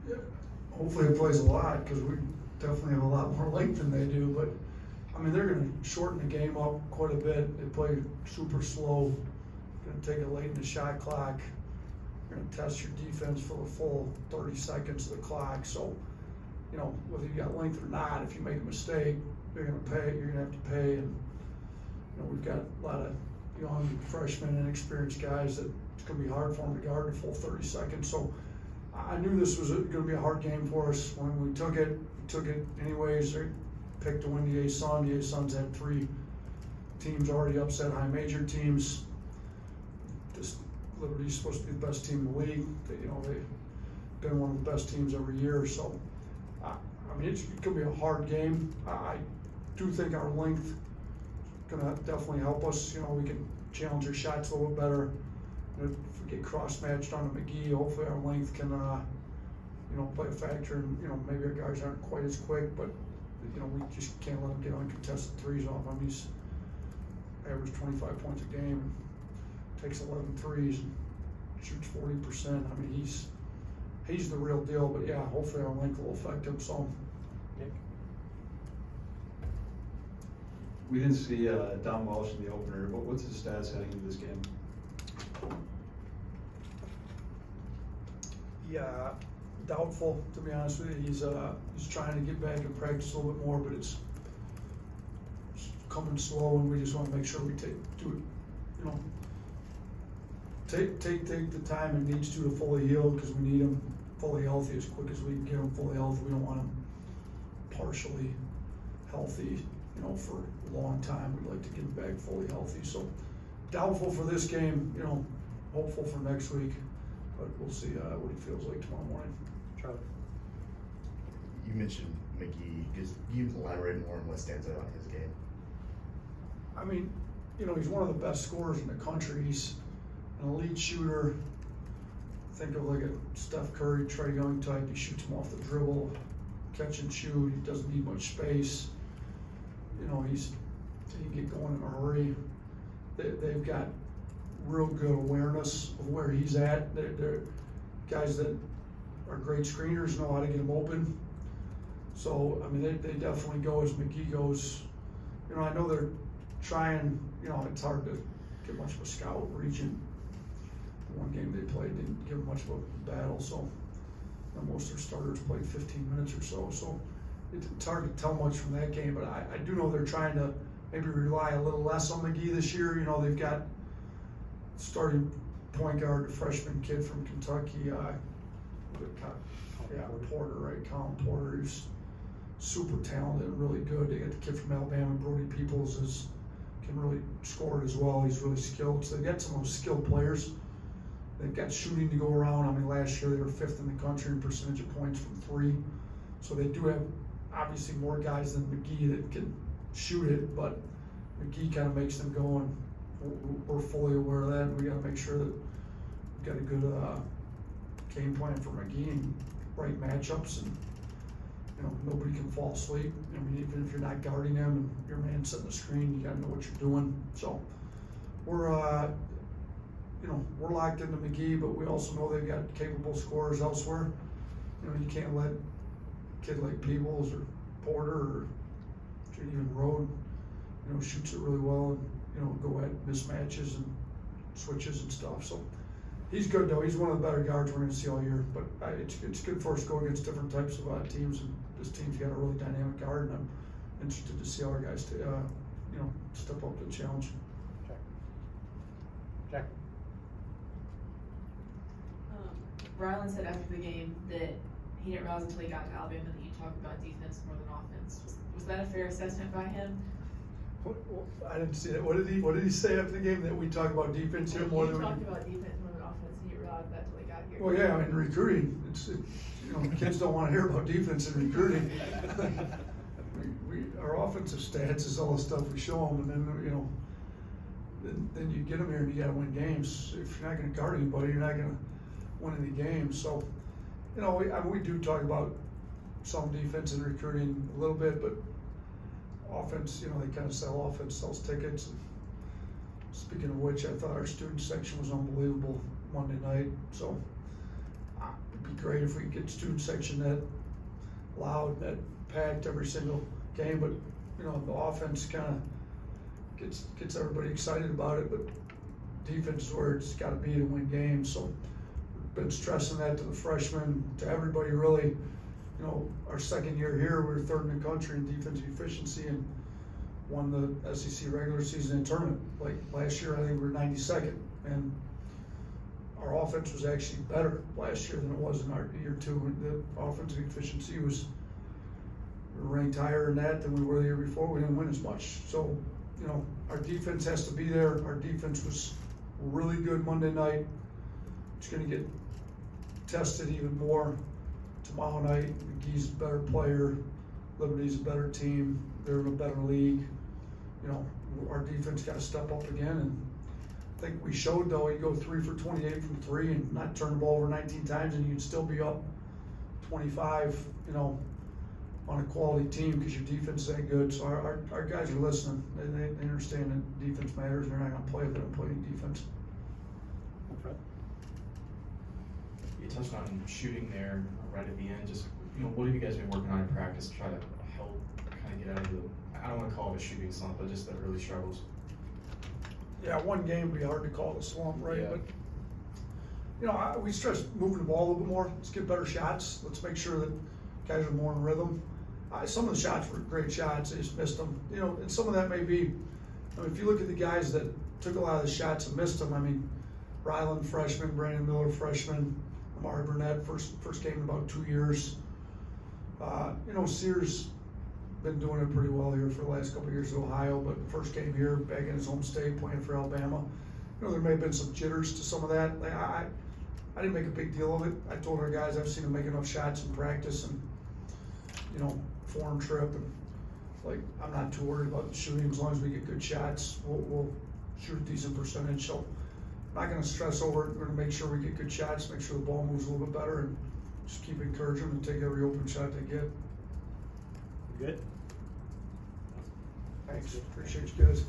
Yeah, hopefully it plays a lot, because we definitely have a lot more length than they do, but, I mean, they're gonna shorten the game up quite a bit. They play super slow, gonna take it late in the shot clock. You're gonna test your defense for the full 30 seconds of the clock, so, you know, whether you got length or not, if you make a mistake, you're gonna have to pay, and, you know, we've got a lot of young freshmen and inexperienced guys that it's gonna be hard for them to guard the full 30 seconds, so I knew this was gonna be a hard game for us. When we took it anyways. They picked to win the A-Sun. The A-Suns had 3 teams already upset high major teams. This Liberty's supposed to be the best team in the league. They've been one of the best teams every year, so I mean, it's gonna be a hard game. I do think our length is gonna definitely help us. You know, we can challenge our shots a little bit better. If we get cross-matched on McGee, hopefully our length can, play a factor, and, maybe our guys aren't quite as quick, but, we just can't let him get uncontested threes off him. He's averaged 25 points a game, takes 11 threes, and shoots 40%. I mean, he's the real deal, but yeah, hopefully our length will affect him some. Nick? We didn't see Don Walsh in the opener, but what's his stats heading into this game? Yeah, doubtful, to be honest with you. He's trying to get back and practice a little bit more, but it's coming slow, and we just want to make sure we take the time it needs to fully heal, because we need him fully healthy as quick as we can get him fully healthy. We don't want him partially healthy, for a long time. We'd like to get him back fully healthy. So doubtful for this game, hopeful for next week, but we'll see what he feels like tomorrow morning. Charlie? You mentioned McGee. Just you elaborate more on what stands out on his game. I mean, he's one of the best scorers in the country. He's an elite shooter. Think of like a Steph Curry, Trae Young type. He shoots him off the dribble, catch and shoot. He doesn't need much space. He can get going in a hurry. They've got real good awareness of where he's at. They're guys that are great screeners, know how to get him open. So, I mean, they definitely go as McGee goes. I know they're trying, it's hard to get much of a scout region. The one game they played didn't give much of a battle, so most of their starters played 15 minutes or so. So it's hard to tell much from that game, but I do know they're trying to maybe rely a little less on McGee this year. They've got starting point guard, a freshman kid from Kentucky, Porter, right? Colin Porter, who's super talented and really good. They got the kid from Alabama, Brody Peoples, can really score it as well. He's really skilled. So they've got some of those skilled players. They've got shooting to go around. I mean, last year they were 5th in the country in percentage of points from 3. So they do have obviously more guys than McGee that can shoot it, but McGee kind of makes them go, and we're fully aware of that. And we got to make sure that we've got a good game plan for McGee and right matchups, and nobody can fall asleep. I mean, even if you're not guarding him and your man setting the screen, you got to know what you're doing. So we're locked into McGee, but we also know they've got capable scorers elsewhere. You can't let a kid like Peebles or Porter or even Rode, shoots it really well, and go at mismatches and switches and stuff. So he's good though. He's one of the better guards we're going to see all year. But it's good for us to go against different types of teams, and this team's got a really dynamic guard, and I'm interested to see how our guys step up to the challenge. Jack? Ryland said after the game that he didn't realize until he got to Alabama that you talk about defense more than offense. Was that a fair assessment by him? I didn't see that. What did he say after the game, that we talk about defense here more than we talked about defense more than offense, and you realized that until he got here? Well, yeah, I mean, recruiting, kids don't want to hear about defense and recruiting. Our offensive stats is all the stuff we show them, and then you get them here and you got to win games. If you're not going to guard anybody, you're not going to win any games. So, we do talk about some defense and recruiting a little bit, but offense, they kind of sell offense, sells tickets. And speaking of which, I thought our student section was unbelievable Monday night. So It'd be great if we could get student section that loud, that packed every single game, but, you know, the offense kinda gets everybody excited about it, but defense is where it's gotta be to win games, so been stressing that to the freshmen, to everybody really. You know, our second year here, we were third in the country in defensive efficiency and won the SEC regular season and tournament. Like last year, I think we were 92nd, and our offense was actually better last year than it was in our year two. The offensive efficiency was, we were ranked higher in that than we were the year before. We didn't win as much. So, you know, our defense has to be there. Our defense was really good Monday night. It's gonna get tested even more tomorrow night. McGee's a better player. Liberty's a better team. They're in a better league. You know, our defense got to step up again, and I think we showed, though, you go 3 for 28 from three and not turn the ball over 19 times, and you'd still be up 25, you know, on a quality team because your defense is that good. So our guys are listening. They understand that defense matters, and they're not going to play if they don't play any defense. You touched on shooting there right at the end. Just, you know, what have you guys been working on in practice to try to help kind of get out of the, I don't want to call it a shooting slump, but just the early struggles? Yeah, one game would be hard to call it a slump, right? Yeah. But, you know, we stress moving the ball a little bit more. Let's get better shots. Let's make sure that guys are more in rhythm. Some of the shots were great shots. They just missed them. You know, and some of that may be, I mean, if you look at the guys that took a lot of the shots and missed them, I mean, Ryland, freshman, Brandon Miller, freshman, Amari Burnett, first game in about 2 years. You know, Sears been doing it pretty well here for the last couple of years in Ohio, but the first game here, back in his home state, playing for Alabama. You know, there may have been some jitters to some of that. Like, I didn't make a big deal of it. I told our guys I've seen them make enough shots in practice and, you know, foreign trip, and like, I'm not too worried about shooting as long as we get good shots. We'll shoot a decent percentage. So I'm not going to stress over it. We're going to make sure we get good shots, make sure the ball moves a little bit better, and just keep encouraging them and take every open shot they get. Good. Thanks. Appreciate you guys.